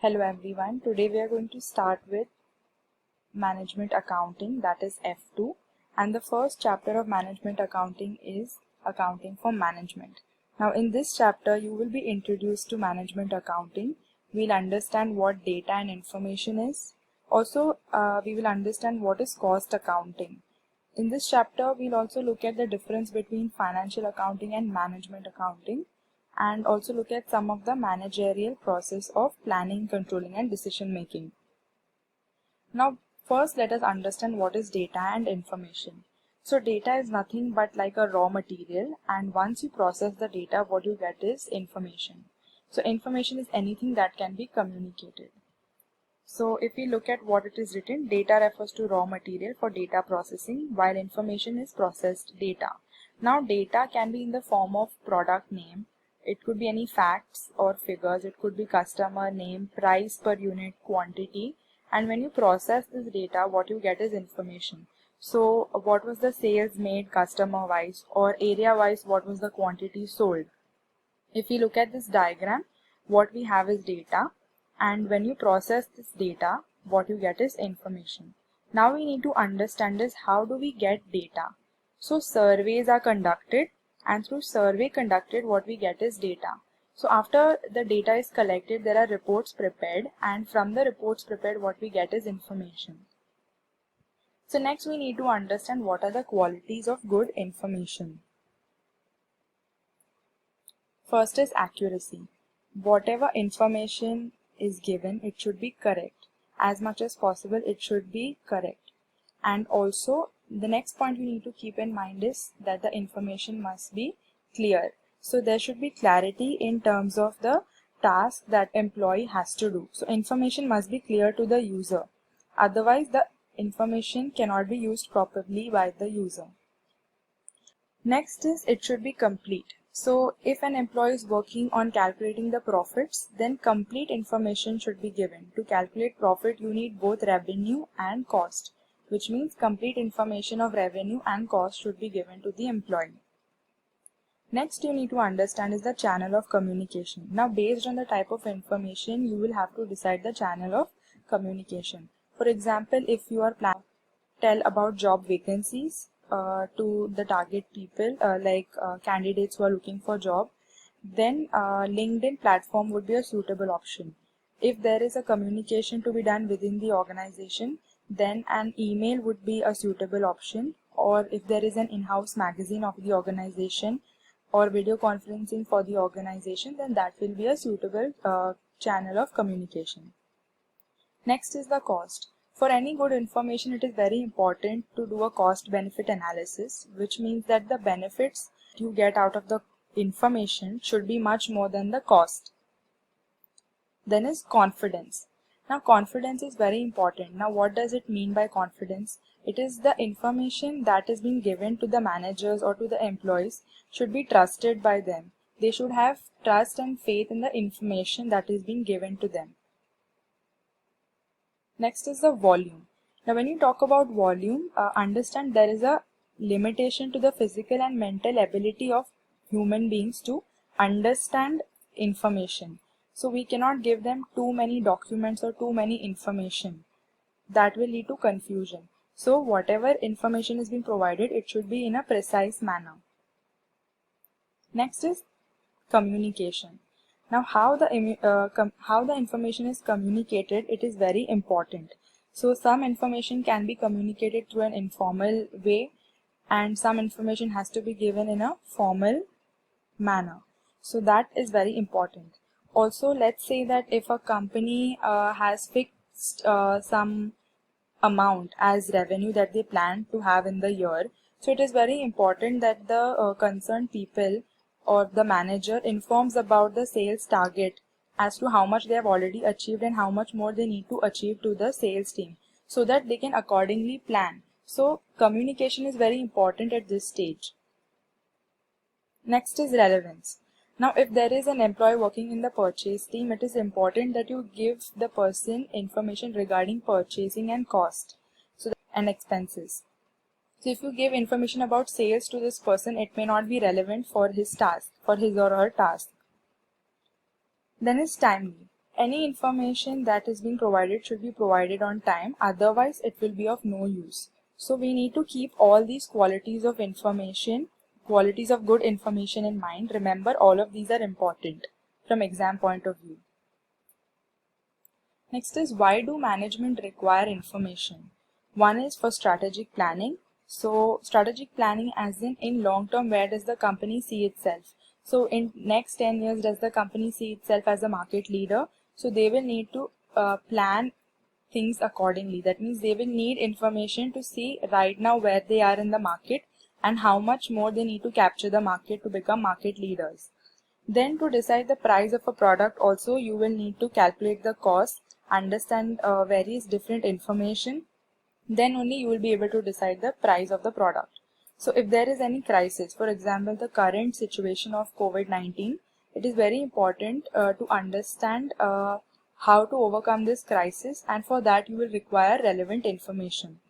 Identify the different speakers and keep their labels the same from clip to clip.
Speaker 1: Hello everyone, today we are going to start with management accounting, that is F2, and the first chapter of management accounting is accounting for management. Now in this chapter you will be introduced to management accounting. We'll understand what data and information is. Also we will understand what is cost accounting. In this chapter we'll also look at the difference between financial accounting and management accounting, and also look at some of the managerial process of planning, controlling and decision making. Now first let us understand what is data and information. So data is nothing but like a raw material, and once you process the data, what you get is information. So information is anything that can be communicated. So if we look at what it is written, data refers to raw material for data processing, while information is processed data. Now data can be in the form of product name. It could be any facts or figures, it could be customer name, price per unit, quantity, and when you process this data, what you get is information. So what was the sales made customer wise, or area wise what was the quantity sold. If we look at this diagram, what we have is data, and when you process this data, what you get is information. Now we need to understand is how do we get data. So surveys are conducted, and through survey conducted what we get is data. So after the data is collected, there are reports prepared, and from the reports prepared what we get is information. So next we need to understand what are the qualities of good information. First is accuracy. Whatever information is given, it should be correct. As much as possible it should be correct. And also the next point you need to keep in mind is that the information must be clear. So there should be clarity in terms of the task that employee has to do. So information must be clear to the user. Otherwise the information cannot be used properly by the user. Next is it should be complete. So if an employee is working on calculating the profits, then complete information should be given. To calculate profit, you need both revenue and cost, which means complete information of revenue and cost should be given to the employee. Next you need to understand is the channel of communication. Now based on the type of information, you will have to decide the channel of communication. For example, if you are planning to tell about job vacancies to the target people, candidates who are looking for job, then LinkedIn platform would be a suitable option. If there is a communication to be done within the organization, then an email would be a suitable option, or if there is an in-house magazine of the organization or video conferencing for the organization, then that will be a suitable channel of communication. Next is the cost. For any good information, it is very important to do a cost benefit analysis, which means that the benefits you get out of the information should be much more than the cost. Then is confidence. Now confidence is very important. Now what does it mean by confidence? It is the information that is being given to the managers or to the employees should be trusted by them. They should have trust and faith in the information that is being given to them. Next is the volume. Now when you talk about volume, understand there is a limitation to the physical and mental ability of human beings to understand information. So we cannot give them too many documents or too many information. That will lead to confusion. So whatever information is being provided, it should be in a precise manner. Next is communication. Now how the information is communicated, it is very important. So some information can be communicated through an informal way, and some information has to be given in a formal manner. So that is very important. Also, let's say that if a company has fixed some amount as revenue that they plan to have in the year, so it is very important that the concerned people or the manager informs about the sales target as to how much they have already achieved and how much more they need to achieve to the sales team, so that they can accordingly plan. So communication is very important at this stage. Next is relevance. Now if there is an employee working in the purchase team, it is important that you give the person information regarding purchasing and cost and expenses. So if you give information about sales to this person, it may not be relevant for his task, for his or her task. Then is timely. Any information that is being provided should be provided on time, otherwise it will be of no use. So we need to keep all these qualities of information, qualities of good information in mind. Remember, all of these are important from exam point of view. Next is, why do management require information? One is for strategic planning. So strategic planning as in long term, where does the company see itself? So in next 10 years, does the company see itself as a market leader? So they will need to plan things accordingly. That means they will need information to see right now where they are in the market and how much more they need to capture the market to become market leaders. Then to decide the price of a product also, you will need to calculate the cost, understand various different information. Then only you will be able to decide the price of the product. So if there is any crisis, for example, the current situation of COVID-19, it is very important to understand how to overcome this crisis, and for that you will require relevant information.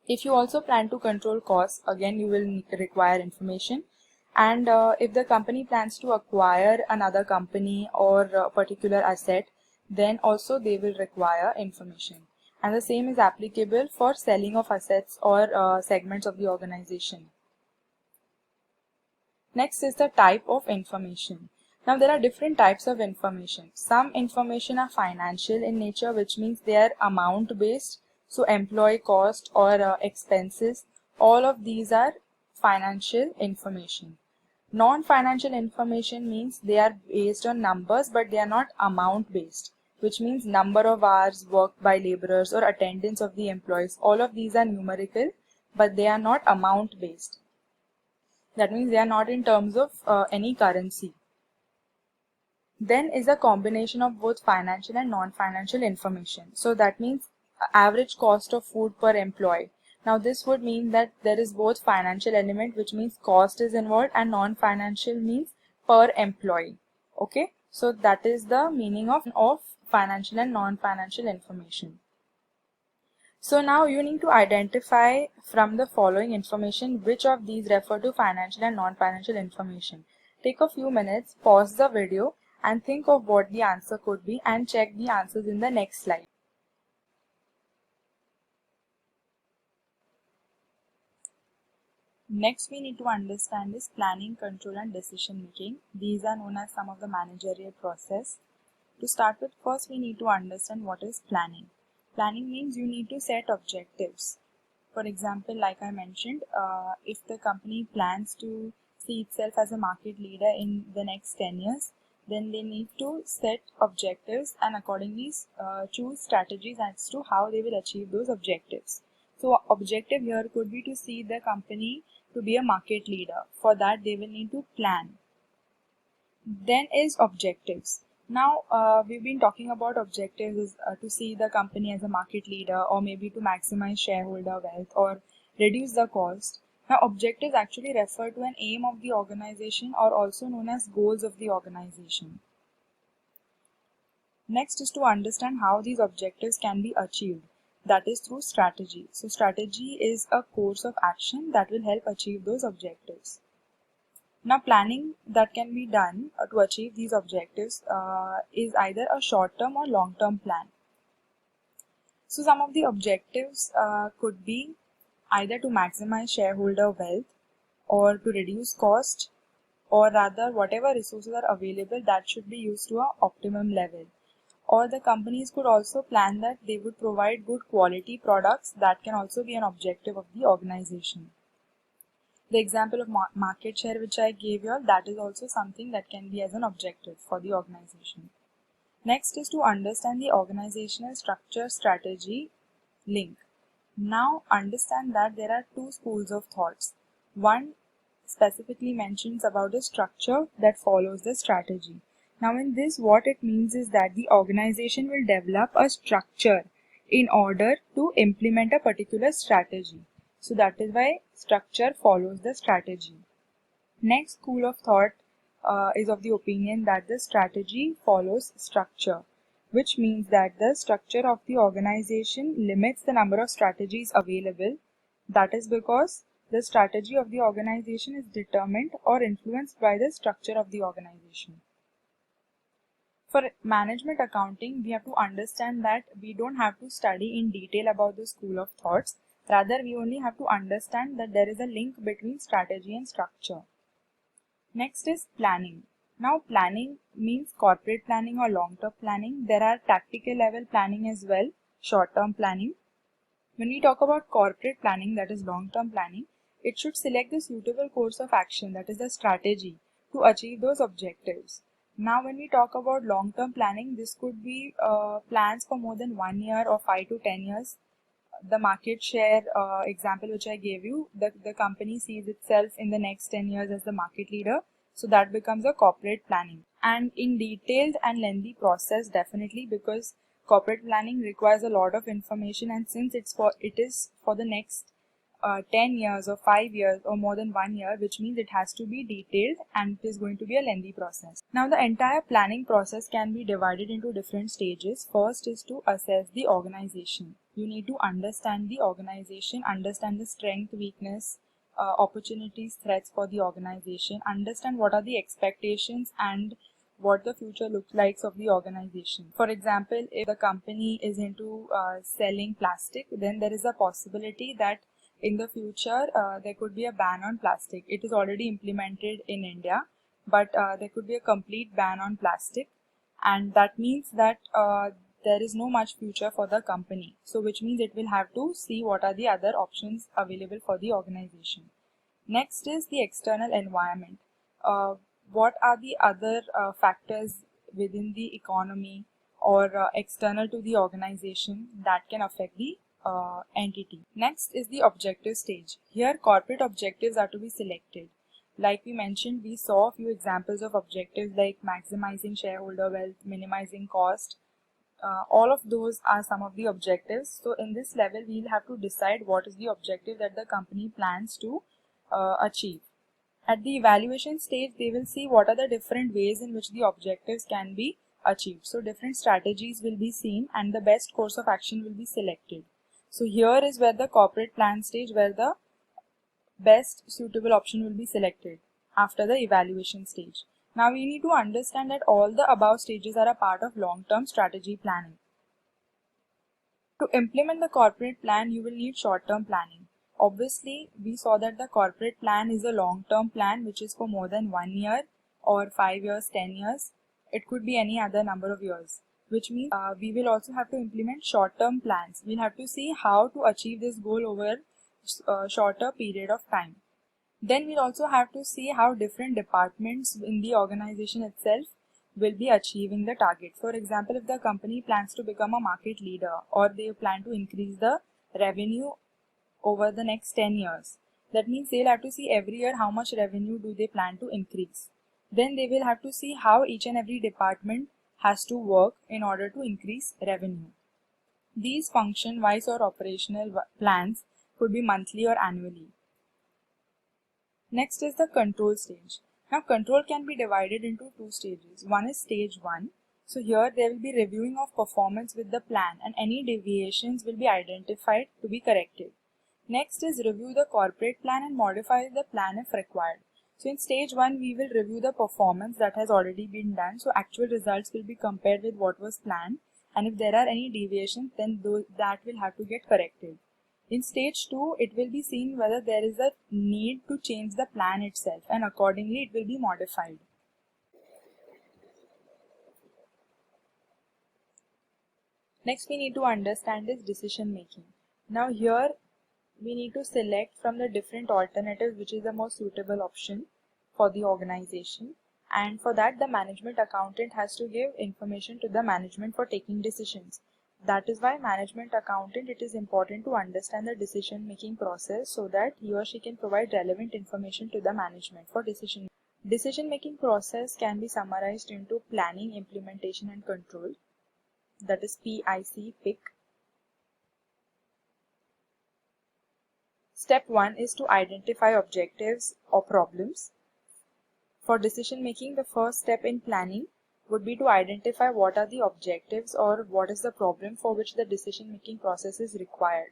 Speaker 1: If you also plan to control costs, again you will require information. And if the company plans to acquire another company or a particular asset, then also they will require information. And the same is applicable for selling of assets or segments of the organization. Next is the type of information. Now there are different types of information. Some information are financial in nature, which means they are amount based. So employee cost or expenses, all of these are financial information. Non-financial information means they are based on numbers, but they are not amount based, which means number of hours worked by laborers or attendance of the employees. All of these are numerical, but they are not amount based. That means they are not in terms of any currency. Then is a combination of both financial and non-financial information. So that means average cost of food per employee. Now this would mean that there is both financial element, which means cost is involved, and non-financial means per employee. Okay, so that is the meaning of financial and non-financial information. So now you need to identify from the following information which of these refer to financial and non-financial information. Take a few minutes, pause the video and think of what the answer could be, and check the answers in the next slide. Next, we need to understand is planning, control and decision making. These are known as some of the managerial process. To start with, first we need to understand what is planning. Planning means you need to set objectives. For example, like I mentioned, if the company plans to see itself as a market leader in the next 10 years, then they need to set objectives and accordingly choose strategies as to how they will achieve those objectives. So objective here could be to see the company to be a market leader. For that they will need to plan. Then is objectives. Now we've been talking about objectives to see the company as a market leader, or maybe to maximize shareholder wealth or reduce the cost. Now objectives actually refer to an aim of the organization, or also known as goals of the organization. Next is to understand how these objectives can be achieved. That is through strategy. So strategy is a course of action that will help achieve those objectives. Now planning that can be done to achieve these objectives is either a short-term or long-term plan. So some of the objectives could be either to maximize shareholder wealth, or to reduce cost, or rather whatever resources are available that should be used to an optimum level. Or the companies could also plan that they would provide good quality products. That can also be an objective of the organization. The example of market share which I gave you all, that is also something that can be as an objective for the organization. Next is to understand the organizational structure strategy link. Now understand that there are two schools of thoughts. One specifically mentions about the structure that follows the strategy. Now in this, what it means is that the organization will develop a structure in order to implement a particular strategy. So that is why structure follows the strategy. Next school of thought is of the opinion that the strategy follows structure, which means that the structure of the organization limits the number of strategies available. That is because the strategy of the organization is determined or influenced by the structure of the organization. For management accounting, we have to understand that we don't have to study in detail about the school of thoughts. Rather, we only have to understand that there is a link between strategy and structure. Next is planning. Now, planning means corporate planning or long-term planning. There are tactical level planning as well, short-term planning. When we talk about corporate planning, that is long-term planning, it should select the suitable course of action, that is the strategy, to achieve those objectives. Now, when we talk about long-term planning, this could be plans for more than 1 year or 5 to 10 years. The market share example which I gave you, the company sees itself in the next 10 years as the market leader. So that becomes a corporate planning. And in detailed and lengthy process, definitely, because corporate planning requires a lot of information, and since it is for the next 10 years or 5 years or more than 1 year, which means it has to be detailed and it is going to be a lengthy process. Now, the entire planning process can be divided into different stages. First is to assess the organization. You need to understand the organization, understand the strength, weakness, opportunities, threats for the organization, understand what are the expectations and what the future looks like of the organization. For example, if the company is into selling plastic, then there is a possibility that in the future there could be a ban on plastic. It is already implemented in India, but there could be a complete ban on plastic, and that means that there is no much future for the company. So which means it will have to see what are the other options available for the organization. Next is the external environment. What are the other factors within the economy or external to the organization that can affect the entity. Next is the objective stage. Here corporate objectives are to be selected. Like we mentioned, we saw a few examples of objectives like maximizing shareholder wealth, minimizing cost. All of those are some of the objectives. So in this level, we'll have to decide what is the objective that the company plans to achieve. At the evaluation stage, they will see what are the different ways in which the objectives can be achieved. So different strategies will be seen and the best course of action will be selected. So here is where the corporate plan stage, where the best suitable option will be selected after the evaluation stage. Now we need to understand that all the above stages are a part of long-term strategy planning. To implement the corporate plan, you will need short-term planning. Obviously, we saw that the corporate plan is a long-term plan which is for more than 1 year or 5 years, 10 years. It could be any other number of years, which means we will also have to implement short-term plans. We'll have to see how to achieve this goal over a shorter period of time. Then we'll also have to see how different departments in the organization itself will be achieving the target. For example, if the company plans to become a market leader or they plan to increase the revenue over the next 10 years, that means they'll have to see every year how much revenue do they plan to increase. Then they will have to see how each and every department has to work in order to increase revenue. These function-wise or operational plans could be monthly or annually. Next is the control stage. Now control can be divided into two stages. One is stage 1. So here there will be reviewing of performance with the plan and any deviations will be identified to be corrected. Next is review the corporate plan and modify the plan if required. So in stage 1 we will review the performance that has already been done. So actual results will be compared with what was planned, and if there are any deviations then that will have to get corrected. In stage 2, it will be seen whether there is a need to change the plan itself, and accordingly it will be modified. Next we need to understand is decision making. Now here we need to select from the different alternatives which is the most suitable option for the organization, and for that the management accountant has to give information to the management for taking decisions. That is why management accountant, it is important to understand the decision making process so that he or she can provide relevant information to the management for decision. Decision making process can be summarized into planning, implementation and control, that is PIC. Step 1 is to identify objectives or problems. For decision making, the first step in planning would be to identify what are the objectives or what is the problem for which the decision making process is required.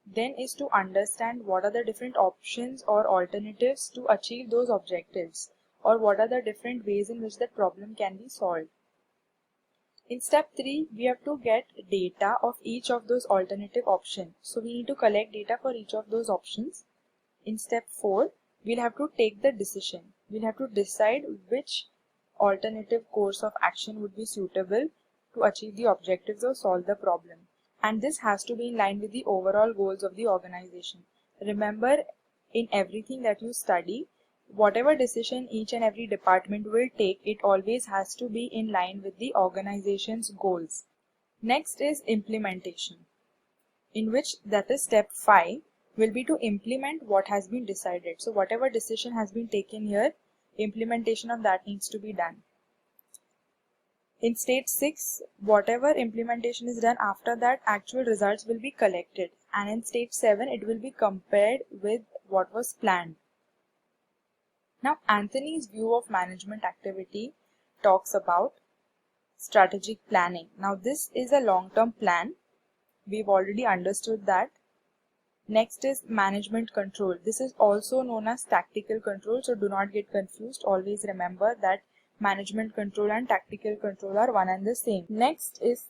Speaker 1: Then is to understand what are the different options or alternatives to achieve those objectives, or what are the different ways in which that problem can be solved. In step 3, we have to get data of each of those alternative options. So we need to collect data for each of those options. In step 4, we'll have to take the decision. We'll have to decide which alternative course of action would be suitable to achieve the objectives or solve the problem. And this has to be in line with the overall goals of the organization. Remember, in everything that you study, whatever decision each and every department will take, it always has to be in line with the organization's goals. Next is implementation, in which, that is step 5, will be to implement what has been decided. So whatever decision has been taken here, implementation of that needs to be done. In stage 6, whatever implementation is done after that, actual results will be collected, and in stage 7 it will be compared with what was planned. Now Anthony's view of management activity talks about strategic planning. Now this is a long-term plan. We've already understood that. Next is management control. This is also known as tactical control, so do not get confused. Always remember that management control and tactical control are one and the same. Next is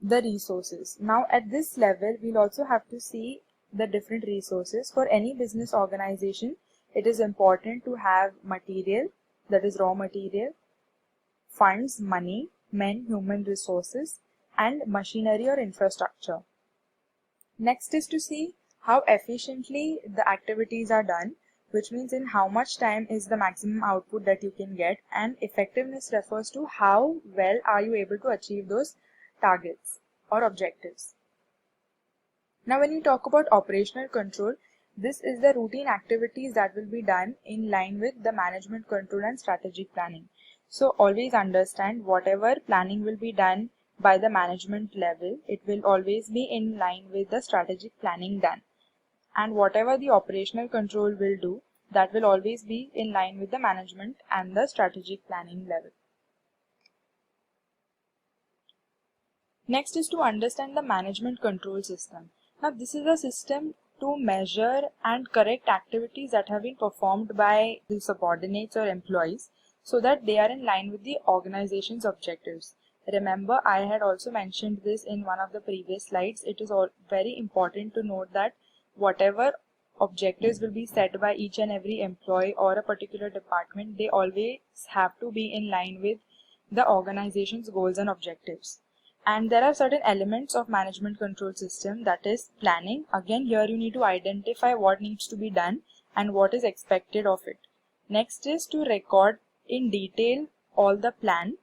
Speaker 1: the resources. Now at this level, we'll also have to see the different resources. For any business organization, it is important to have material, that is raw material, funds, money, men, human resources, and machinery or infrastructure. Next is to see how efficiently the activities are done, which means in how much time is the maximum output that you can get, and effectiveness refers to how well are you able to achieve those targets or objectives. Now when you talk about operational control, this is the routine activities that will be done in line with the management control and strategic planning. So always understand, whatever planning will be done by the management level, it will always be in line with the strategic planning done. And whatever the operational control will do, that will always be in line with the management and the strategic planning level. Next is to understand the management control system. Now this is a system to measure and correct activities that have been performed by the subordinates or employees so that they are in line with the organization's objectives. Remember, I had also mentioned this in one of the previous slides. It is all very important to note that whatever objectives will be set by each and every employee or a particular department, they always have to be in line with the organization's goals and objectives. And there are certain elements of management control system, that is planning. Again, here you need to identify what needs to be done and what is expected of it. Next is to record in detail all the plan.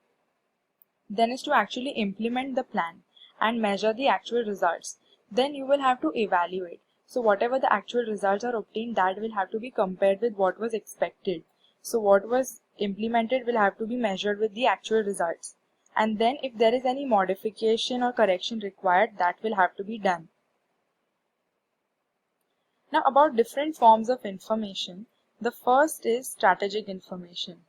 Speaker 1: Then is to actually implement the plan and measure the actual results. Then you will have to evaluate. So whatever the actual results are obtained, that will have to be compared with what was expected. So what was implemented will have to be measured with the actual results. And then if there is any modification or correction required, that will have to be done. Now about different forms of information, the first is strategic information.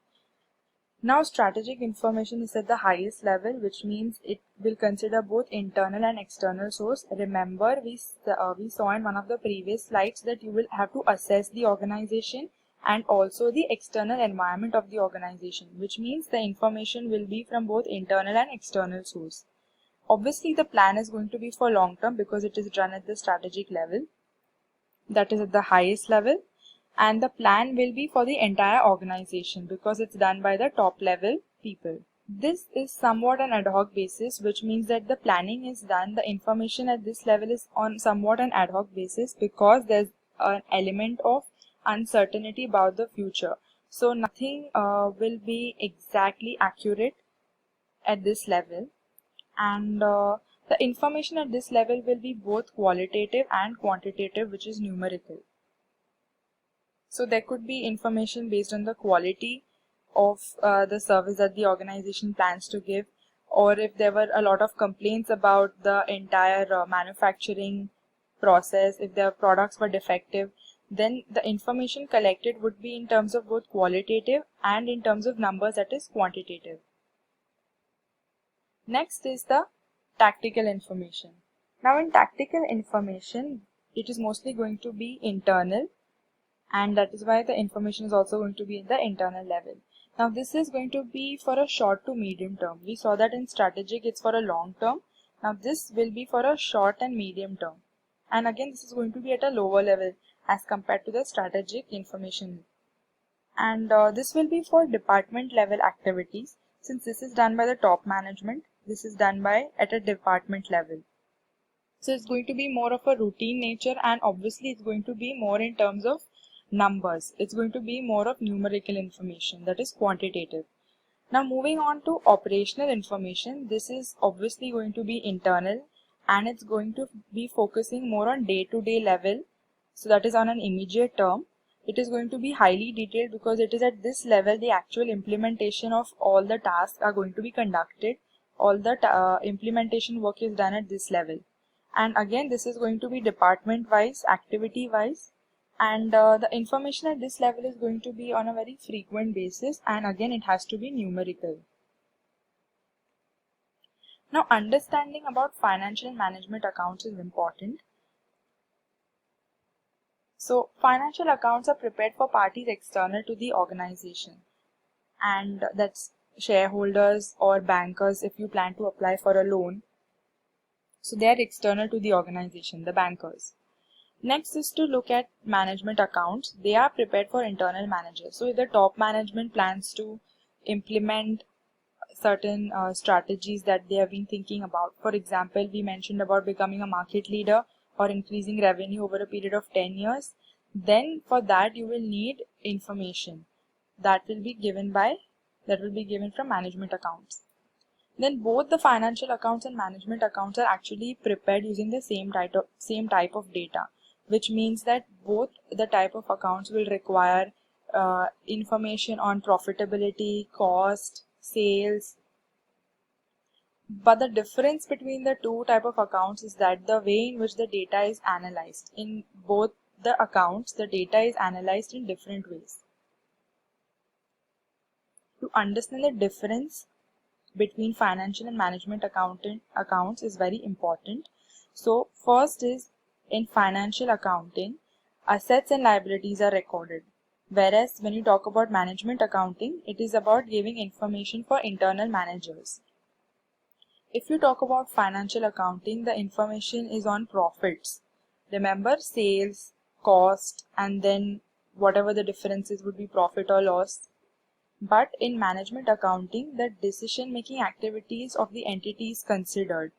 Speaker 1: Now strategic information is at the highest level, which means it will consider both internal and external source. Remember, we saw in one of the previous slides that you will have to assess the organization and also the external environment of the organization, which means the information will be from both internal and external source. Obviously, the plan is going to be for long term because it is done at the strategic level, that is at the highest level, and the plan will be for the entire organization because it's done by the top level people. This is somewhat an ad hoc basis, which means that the planning is done, the information at this level is on somewhat an ad hoc basis because there's an element of uncertainty about the future. So nothing will be exactly accurate at this level, and the information at this level will be both qualitative and quantitative, which is numerical. So there could be information based on the quality of the service that the organization plans to give, or if there were a lot of complaints about the entire manufacturing process, if their products were defective, then the information collected would be in terms of both qualitative and in terms of numbers, that is quantitative. Next is the tactical information. Now in tactical information, it is mostly going to be internal, and that is why the information is also going to be at the internal level. Now this is going to be for a short to medium term. We saw that in strategic it's for a long term. Now this will be for a short and medium term. And again this is going to be at a lower level as compared to the strategic information. And this will be for department level activities. Since this is done by the top management, this is done by at a department level. So it's going to be more of a routine nature, and obviously it's going to be more in terms of numbers. It's going to be more of numerical information, that is quantitative. Now moving on to operational information, this is obviously going to be internal and it's going to be focusing more on day-to-day level. So that is on an immediate term. It is going to be highly detailed because it is at this level the actual implementation of all the tasks are going to be conducted. All the implementation work is done at this level. And again this is going to be department wise, activity wise, and the information at this level is going to be on a very frequent basis, and again it has to be numerical. Now understanding about financial management accounts is important. So financial accounts are prepared for parties external to the organization, and that's shareholders or bankers if you plan to apply for a loan. So they are external to the organization, the bankers. Next is to look at management accounts. They are prepared for internal managers. So if the top management plans to implement certain strategies that they have been thinking about. For example, we mentioned about becoming a market leader or increasing revenue over a period of 10 years. Then for that you will need information that will be given from management accounts. Then both the financial accounts and management accounts are actually prepared using the same type of data, which means that both the type of accounts will require information on profitability, cost, sales. But the difference between the two type of accounts is that the way in which the data is analyzed. In both the accounts, the data is analyzed in different ways. To understand the difference between financial and management accounts is very important. So first is, in financial accounting, assets and liabilities are recorded. Whereas when you talk about management accounting, it is about giving information for internal managers. If you talk about financial accounting, the information is on profits. Remember, sales, cost, and then whatever the differences would be, profit or loss. But in management accounting, the decision-making activities of the entity is considered.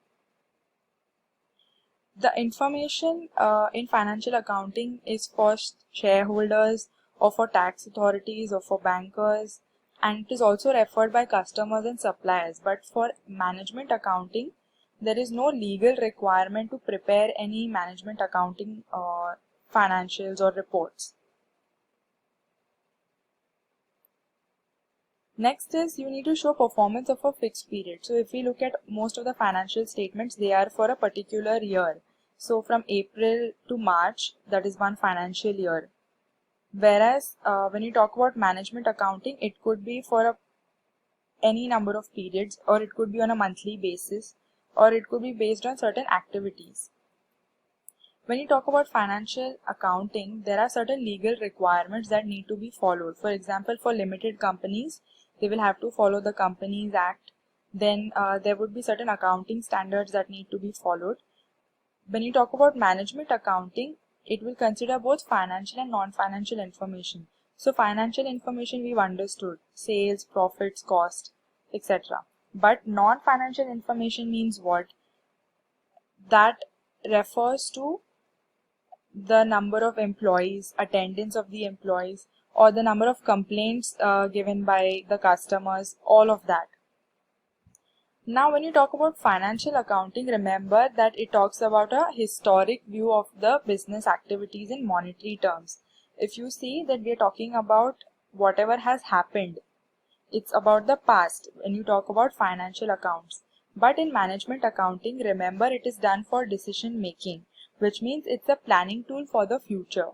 Speaker 1: The information in financial accounting is for shareholders or for tax authorities or for bankers, and it is also referred by customers and suppliers. But for management accounting, there is no legal requirement to prepare any management accounting financials or reports. Next is, you need to show performance of a fixed period. So if we look at most of the financial statements, they are for a particular year. So from April to March, that is one financial year. Whereas when you talk about management accounting, it could be for any number of periods, or it could be on a monthly basis, or it could be based on certain activities. When you talk about financial accounting, there are certain legal requirements that need to be followed. For example, for limited companies, they will have to follow the Companies Act. Then there would be certain accounting standards that need to be followed. When you talk about management accounting, it will consider both financial and non-financial information. So financial information we've understood, sales, profits, cost, etc. But non-financial information means what? That refers to the number of employees, attendance of the employees, or the number of complaints given by the customers, all of that. Now when you talk about financial accounting, remember that it talks about a historic view of the business activities in monetary terms. If you see that we are talking about whatever has happened, it's about the past when you talk about financial accounts. But in management accounting, remember, it is done for decision making, which means it's a planning tool for the future.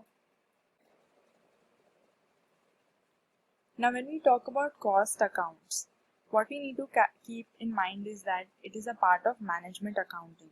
Speaker 1: Now when we talk about cost accounts, what we need to keep in mind is that it is a part of management accounting.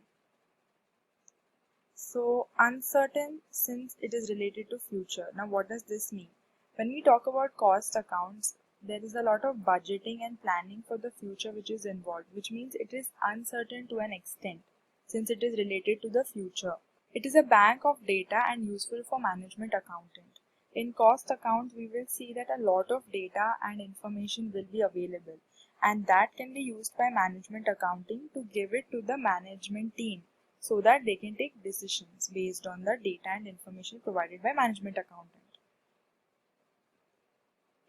Speaker 1: So uncertain, since it is related to future. Now what does this mean? When we talk about cost accounts, there is a lot of budgeting and planning for the future which is involved, which means it is uncertain to an extent since it is related to the future. It is a bank of data and useful for management accountant. In cost account, we will see that a lot of data and information will be available, and that can be used by management accounting to give it to the management team so that they can take decisions based on the data and information provided by management accountant.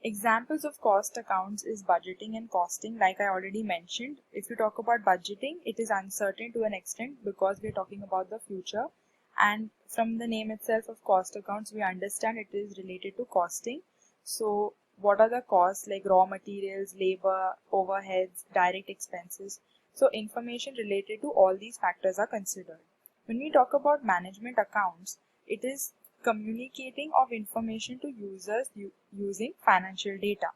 Speaker 1: Examples of cost accounts is budgeting and costing. Like I already mentioned, if you talk about budgeting, it is uncertain to an extent because we are talking about the future, and from the name itself of cost accounts we understand it is related to costing. So what are the costs, like raw materials, labor, overheads, direct expenses? So information related to all these factors are considered. When we talk about management accounts, it is communicating of information to users using financial data.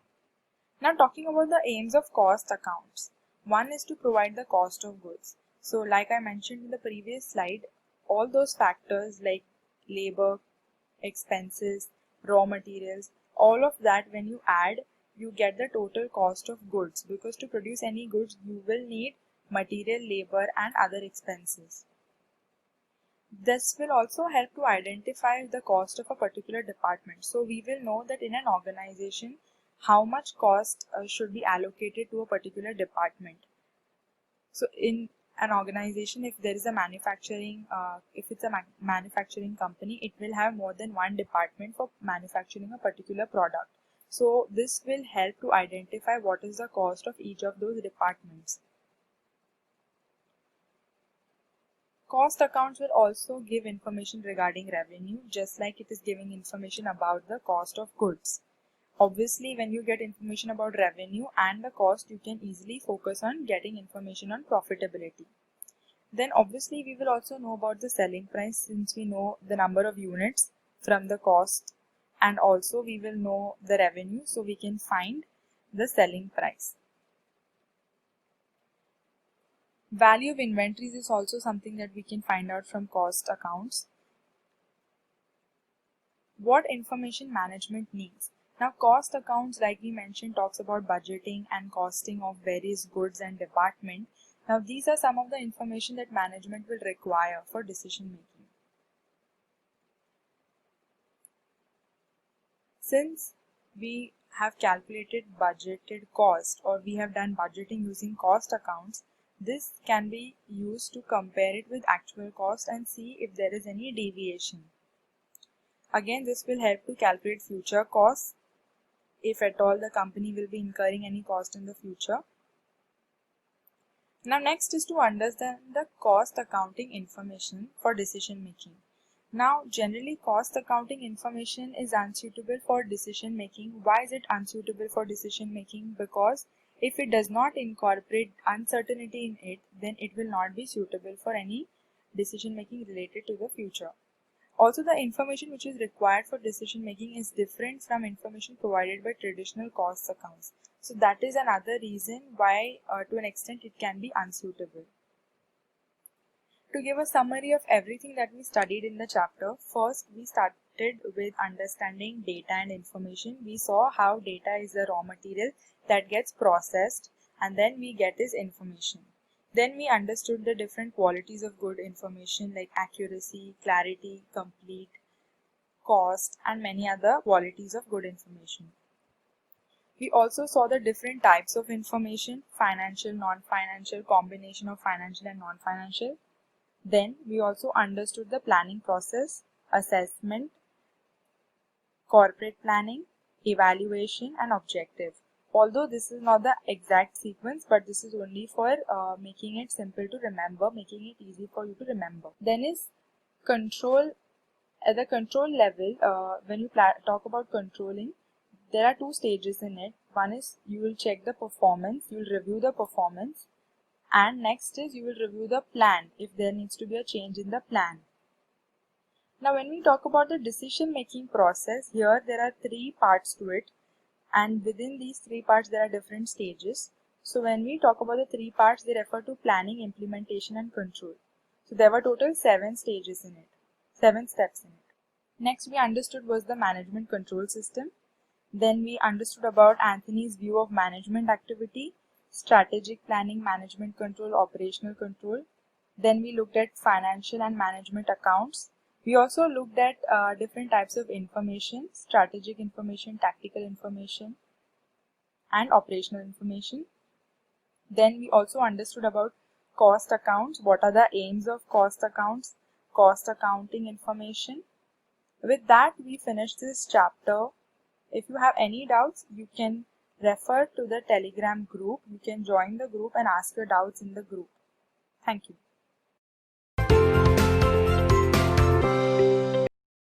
Speaker 1: Now talking about the aims of cost accounts. One is to provide the cost of goods. So like I mentioned in the previous slide, all those factors like labor, expenses, raw materials, all of that when you add, you get the total cost of goods, because to produce any goods you will need material, labor and other expenses. This will also help to identify the cost of a particular department. So we will know that in an organization how much cost should be allocated to a particular department. So in an organization, if there is a manufacturing, if it's a manufacturing company, it will have more than one department for manufacturing a particular product. So this will help to identify what is the cost of each of those departments. Cost accounts will also give information regarding revenue, just like it is giving information about the cost of goods. Obviously, when you get information about revenue and the cost, you can easily focus on getting information on profitability. Then obviously we will also know about the selling price, since we know the number of units from the cost, and also we will know the revenue, so we can find the selling price. Value of inventories is also something that we can find out from cost accounts. What information management needs? Now cost accounts, like we mentioned, talks about budgeting and costing of various goods and department. Now these are some of the information that management will require for decision making. Since we have calculated budgeted cost, or we have done budgeting using cost accounts, this can be used to compare it with actual cost and see if there is any deviation. Again, this will help to calculate future costs, if at all the company will be incurring any cost in the future. Now next is to understand the cost accounting information for decision making. Now generally cost accounting information is unsuitable for decision making. Why is it unsuitable for decision making? Because if it does not incorporate uncertainty in it, then it will not be suitable for any decision making related to the future. Also, the information which is required for decision making is different from information provided by traditional cost accounts. So that is another reason why to an extent it can be unsuitable. To give a summary of everything that we studied in the chapter, first we started with understanding data and information. We saw how data is a raw material that gets processed, and then we get this information. Then we understood the different qualities of good information like accuracy, clarity, complete, cost, and many other qualities of good information. We also saw the different types of information: financial, non-financial, combination of financial and non-financial. Then we also understood the planning process, assessment, corporate planning, evaluation, and objective. Although this is not the exact sequence, but this is only for making it simple to remember, making it easy for you to remember. Then is control. At the control level, when you talk about controlling, there are two stages in it. One is you will check the performance, you will review the performance, and next is you will review the plan if there needs to be a change in the plan. Now when we talk about the decision making process, here there are three parts to it, and within these three parts there are different stages. So when we talk about the three parts, they refer to planning, implementation and control. So there were total 7 stages in it, 7 steps in it. Next we understood was the management control system. Then we understood about Anthony's view of management activity, strategic planning, management control, operational control. Then we looked at financial and management accounts. We also looked at different types of information, strategic information, tactical information, and operational information. Then we also understood about cost accounts, what are the aims of cost accounts, cost accounting information. With that, we finished this chapter. If you have any doubts, you can refer to the Telegram group. You can join the group and ask your doubts in the group. Thank you.